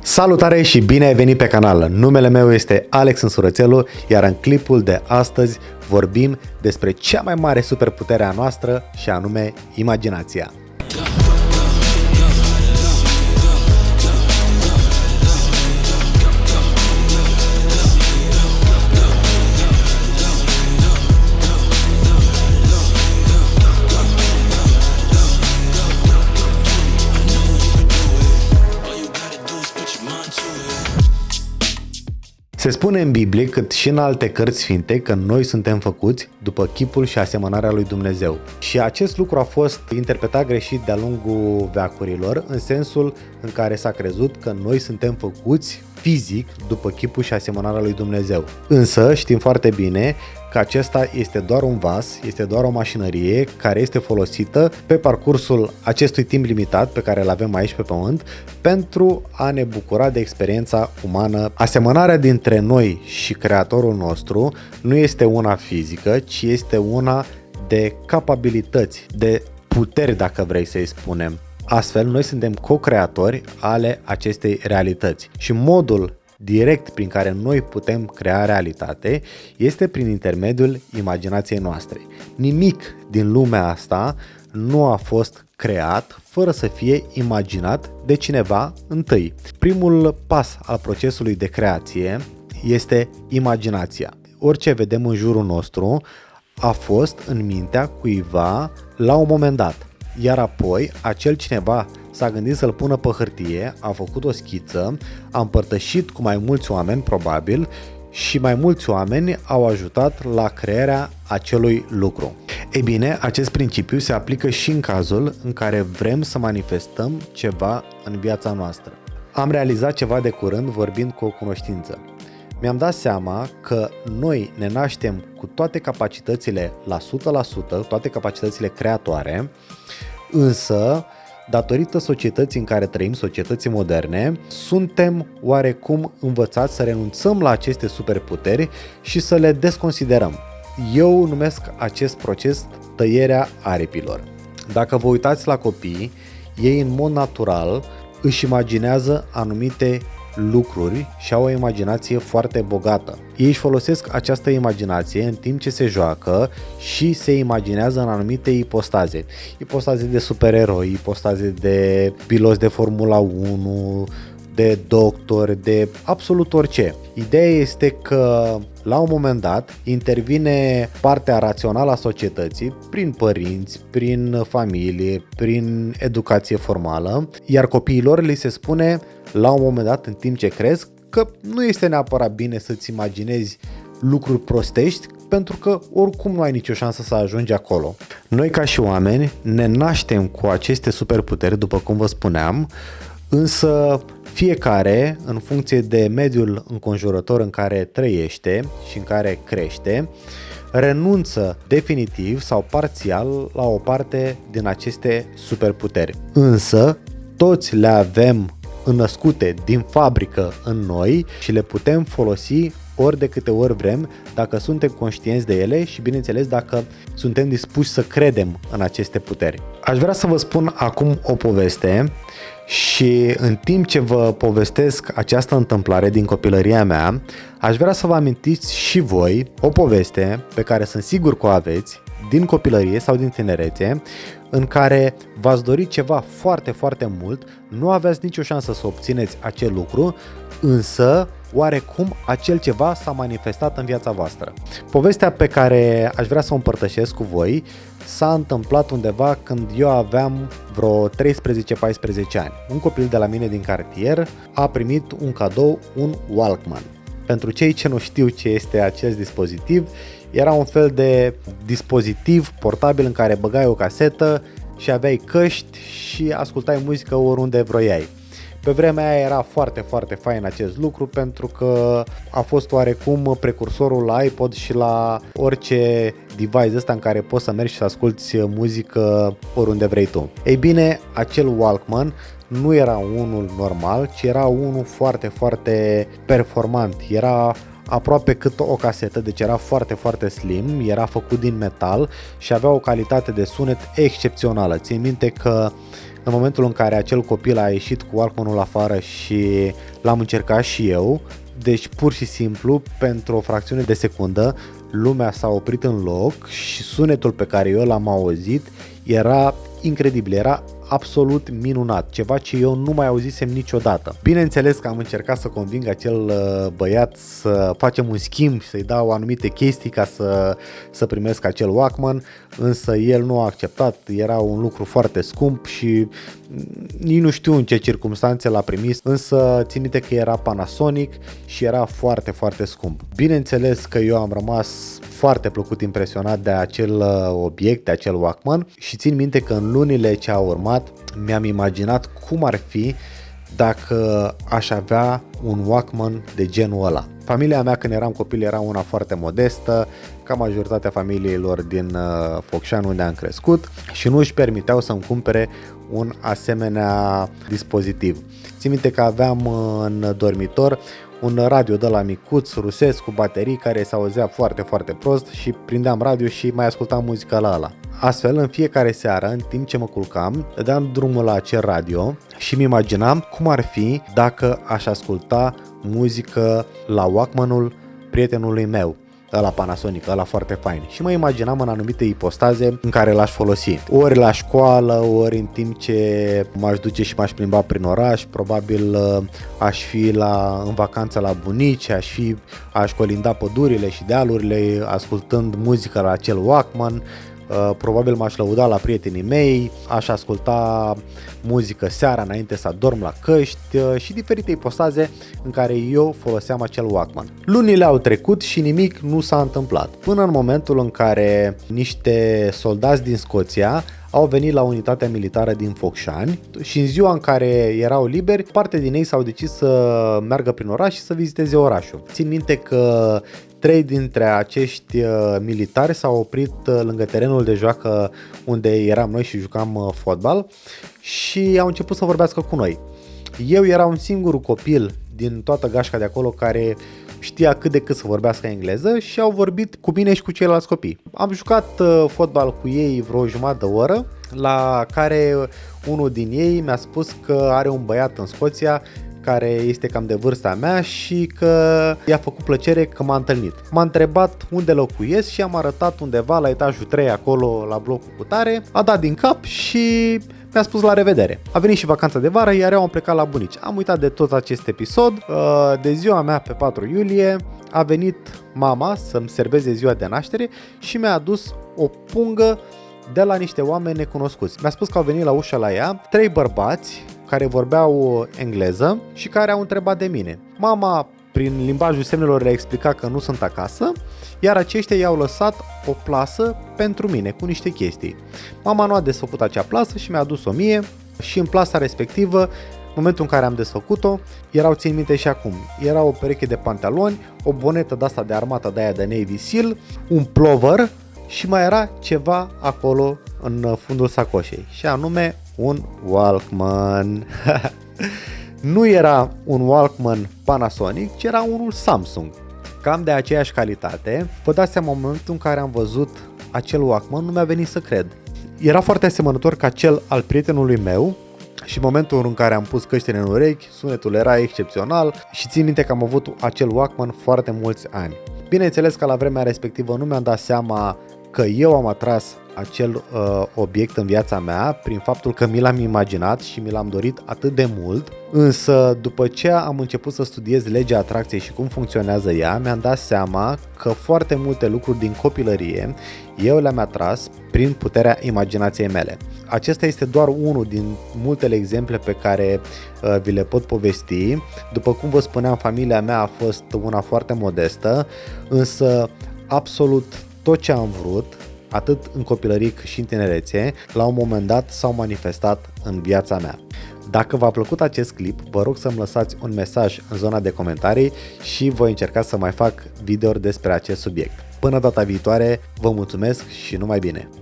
Salutare și bine ai venit pe canal! Numele meu este Alex Însurățelu, iar în clipul de astăzi vorbim despre cea mai mare superputere a noastră și anume imaginația. Se spune în Biblie, cât și în alte cărți sfinte, că noi suntem făcuți după chipul și asemănarea lui Dumnezeu. Și acest lucru a fost interpretat greșit de-a lungul veacurilor, în sensul în care s-a crezut că noi suntem făcuți fizic după chipul și asemănarea lui Dumnezeu. Însă știm foarte bine că acesta este doar un vas, este doar o mașinărie care este folosită pe parcursul acestui timp limitat pe care îl avem aici pe pământ pentru a ne bucura de experiența umană. Asemănarea dintre noi și Creatorul nostru nu este una fizică, ci este una de capabilități, de puteri, dacă vrei să-i spunem. Astfel, noi suntem co-creatori ale acestei realități și modul direct prin care noi putem crea realitate este prin intermediul imaginației noastre. Nimic din lumea asta nu a fost creat fără să fie imaginat de cineva întâi. Primul pas al procesului de creație este imaginația. Orice vedem în jurul nostru a fost în mintea cuiva la un moment dat. Iar apoi, acel cineva s-a gândit să-l pună pe hârtie, a făcut o schiță, a împărtășit cu mai mulți oameni, probabil, și mai mulți oameni au ajutat la crearea acelui lucru. Ei bine, acest principiu se aplică și în cazul în care vrem să manifestăm ceva în viața noastră. Am realizat ceva de curând vorbind cu o cunoștință. Mi-am dat seama că noi ne naștem cu toate capacitățile la 100%, toate capacitățile creatoare, însă, datorită societății în care trăim, societății moderne, suntem oarecum învățați să renunțăm la aceste superputeri și să le desconsiderăm. Eu numesc acest proces tăierea aripilor. Dacă vă uitați la copii, ei în mod natural își imaginează anumite lucruri și au o imaginație foarte bogată. Ei își folosesc această imaginație în timp ce se joacă și se imaginează în anumite ipostaze. Ipostaze de supereroi, ipostaze de piloți de Formula 1, de doctori, de absolut orice. Ideea este că la un moment dat intervine partea rațională a societății prin părinți, prin familie, prin educație formală, iar copiilor li se spune la un moment dat, în timp ce cresc, că nu este neapărat bine să-ți imaginezi lucruri prostești, pentru că oricum nu ai nicio șansă să ajungi acolo. Noi ca și oameni ne naștem cu aceste superputeri, după cum vă spuneam, însă fiecare, în funcție de mediul înconjurător în care trăiește și în care crește, renunță definitiv sau parțial la o parte din aceste superputeri. Însă, toți le avem înnăscute din fabrică în noi și le putem folosi ori de câte ori vrem, dacă suntem conștienți de ele și, bineînțeles, dacă suntem dispuși să credem în aceste puteri. Aș vrea să vă spun acum o poveste și în timp ce vă povestesc această întâmplare din copilăria mea, aș vrea să vă amintiți și voi o poveste pe care sunt sigur că o aveți din copilărie sau din tinerețe, în care v-ați dorit ceva foarte, foarte mult, nu aveați nicio șansă să obțineți acel lucru, însă oarecum acel ceva s-a manifestat în viața voastră. Povestea pe care aș vrea să o împărtășesc cu voi s-a întâmplat undeva când eu aveam vreo 13-14 ani. Un copil de la mine din cartier a primit un cadou, un Walkman. Pentru cei ce nu știu ce este acest dispozitiv, era un fel de dispozitiv portabil în care băgai o casetă și aveai căști și ascultai muzică oriunde vroiai. Pe vremea aia era foarte, foarte fain acest lucru pentru că a fost oarecum precursorul la iPod și la orice device ăsta în care poți să mergi și să asculti muzică oriunde vrei tu. Ei bine, acel Walkman nu era unul normal, ci era unul foarte, foarte performant. Era aproape cât o casetă, deci era foarte, foarte slim, era făcut din metal și avea o calitate de sunet excepțională. Țin minte că în momentul în care acel copil a ieșit cu Walkman-ul afară și l-am încercat și eu, deci pur și simplu, pentru o fracțiune de secundă, lumea s-a oprit în loc și sunetul pe care eu l-am auzit era incredibil, era absolut minunat, ceva ce eu nu mai auzisem niciodată. Bineînțeles că am încercat să conving acel băiat să facem un schimb și să-i dau anumite chestii ca să primesc acel Walkman, însă el nu a acceptat, era un lucru foarte scump și nici nu știu în ce circunstanțe l-a primit, însă țin minte că era Panasonic și era foarte, foarte scump. Bineînțeles că eu am rămas foarte plăcut impresionat de acel obiect, de acel Walkman și țin minte că în lunile ce au urmat mi-am imaginat cum ar fi dacă aș avea un Walkman de genul ăla. Familia mea când eram copil era una foarte modestă, ca majoritatea familiilor din Focșani unde am crescut și nu își permiteau să-mi cumpere un asemenea dispozitiv. Țin minte că aveam în dormitor un radio de la micuț, rusesc, cu baterii, care se auzea foarte, foarte prost și prindeam radio și mai ascultam muzica la ăla. Astfel, în fiecare seară, în timp ce mă culcam, dădeam drumul la acel radio și mi imaginam cum ar fi dacă aș asculta muzică la Walkmanul prietenului meu, ăla Panasonic, ăla foarte fain. Și mă imaginam în anumite ipostaze în care l-aș folosi. Ori la școală, ori în timp ce m-aș duce și m-aș plimba prin oraș, probabil aș fi în vacanță la bunici, aș colinda pădurile și dealurile ascultând muzică la acel Walkman. Probabil m-aș lăuda la prietenii mei, aș asculta muzică seara înainte să adorm la căști și diferite ipostaze în care eu foloseam acel Walkman. Lunile au trecut și nimic nu s-a întâmplat, până în momentul în care niște soldați din Scoția au venit la unitatea militară din Focșani și în ziua în care erau liberi, parte din ei s-au decis să meargă prin oraș și să viziteze orașul. Țin minte că 3 dintre acești militari s-au oprit lângă terenul de joacă unde eram noi și jucam fotbal și au început să vorbească cu noi. Eu eram un singur copil din toată gașca de acolo care știa cât de cât să vorbească engleză și au vorbit cu mine și cu ceilalți copii. Am jucat fotbal cu ei vreo jumătate de oră, la care unul din ei mi-a spus că are un băiat în Scoția care este cam de vârsta mea și că i-a făcut plăcere că m-a întâlnit. M-a întrebat unde locuiesc și am arătat undeva la etajul 3 acolo la blocul cu tare, a dat din cap și mi-a spus la revedere. A venit și vacanța de vară, iar eu am plecat la bunici. Am uitat de tot acest episod. De ziua mea pe 4 iulie a venit mama să-mi serbeze ziua de naștere și mi-a adus o pungă de la niște oameni necunoscuți. Mi-a spus că au venit la ușa la ea 3 bărbați care vorbeau engleză și care au întrebat de mine. Mama, prin limbajul semnelor, le-a explicat că nu sunt acasă, iar aceștia i-au lăsat o plasă pentru mine cu niște chestii. Mama nu a desfăcut acea plasă și mi-a adus-o mie și în plasa respectivă, în momentul în care am desfăcut-o, erau, țin minte și acum, era o pereche de pantaloni, o bonetă de asta de armată de aia de Navy Seal, un plover și mai era ceva acolo în fundul sacoșei și anume un Walkman. Nu era un Walkman Panasonic, ci era unul Samsung, cam de aceeași calitate. Vă dați seama, în momentul în care am văzut acel Walkman, nu mi-a venit să cred. Era foarte asemănător ca cel al prietenului meu și în momentul în care am pus căștile în urechi, sunetul era excepțional și țin minte că am avut acel Walkman foarte mulți ani. Bineînțeles că la vremea respectivă nu mi-am dat seama că eu am atras acel obiect în viața mea prin faptul că mi l-am imaginat și mi l-am dorit atât de mult, însă după ce am început să studiez legea atracției și cum funcționează ea, mi-am dat seama că foarte multe lucruri din copilărie eu le-am atras prin puterea imaginației mele. Acesta este doar unul din multele exemple pe care vi le pot povesti. După cum vă spuneam, familia mea a fost una foarte modestă, însă absolut tot ce am vrut, atât în copilărie cât și în tinerețe, la un moment dat s-au manifestat în viața mea. Dacă v-a plăcut acest clip, vă rog să-mi lăsați un mesaj în zona de comentarii și voi încerca să mai fac videouri despre acest subiect. Până data viitoare, vă mulțumesc și numai bine!